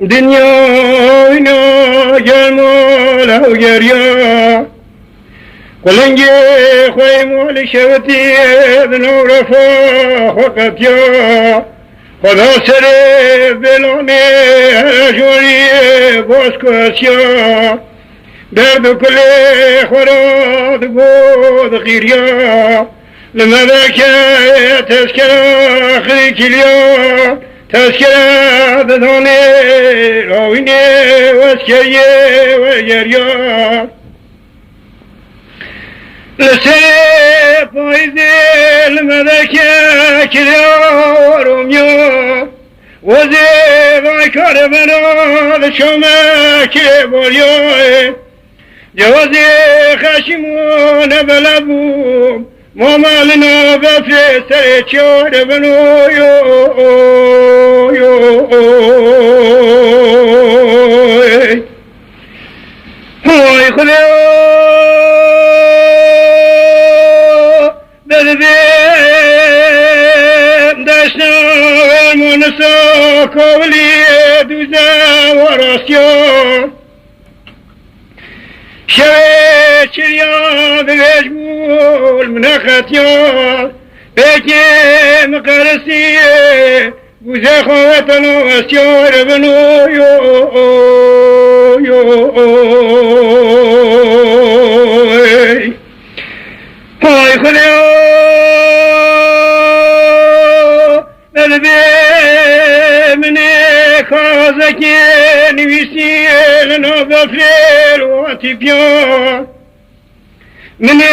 دنيانا جمال وجريا ولنجي خوي مول شوتي بنور فوق يا خدا سر بلوني جوري بوسكوسيا درد كل خراد بود غيريا لما ذاك تذكرة خليك اليوم تذكرة بدوني رويني واسكري وجريا لسيب ويزي لما ذاك كذا ورميا وزيب عكار بنا لشوما كيبوليا جوازي خاشمون بلابو ماما لنا بفي سريتشور بنو هو يخذو بذبين داشنا والمنسا كولي دوزا وراسيو شويت يا بجمول من ختيار بكي مقرسي وزي خواتنا وسيار بنو هاي خليو مني خازكي نويسي لنا بفليل واتبيان مني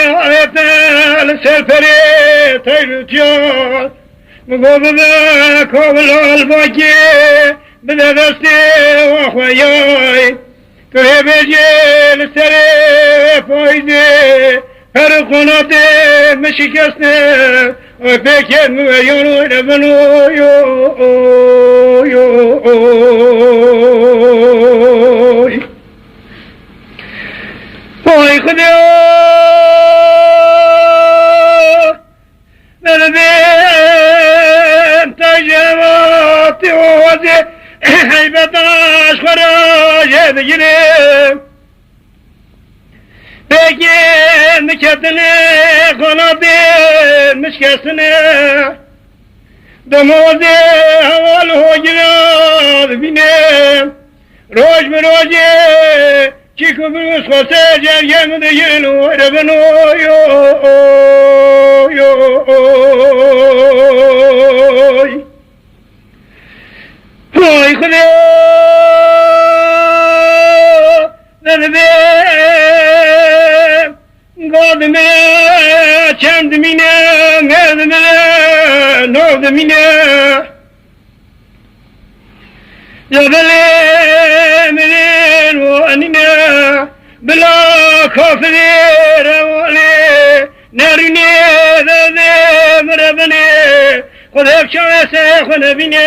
عيطال سلفري تيلوتيان مقوبة كوبل الباكي بدا دستي وخوياي كوي بيجي لسري فايدي هرقوناتي مشكسني وبيكي مويونو نبنو هاي خديو نلبين تجرباتي ووزي حيبتاش خراج بجريم بيكي مكتني قناطي مشكسني دموزي هوال هجرات بيني روج بروجي چیکو بروز خواسته جرگم دیگنو ربنو های خدا نلبیم قادمه چند مینه مردمه نود مینه جبله منين وأننا بلا كافر روالي نارني ذا مربني خذ بشويسة خذ بني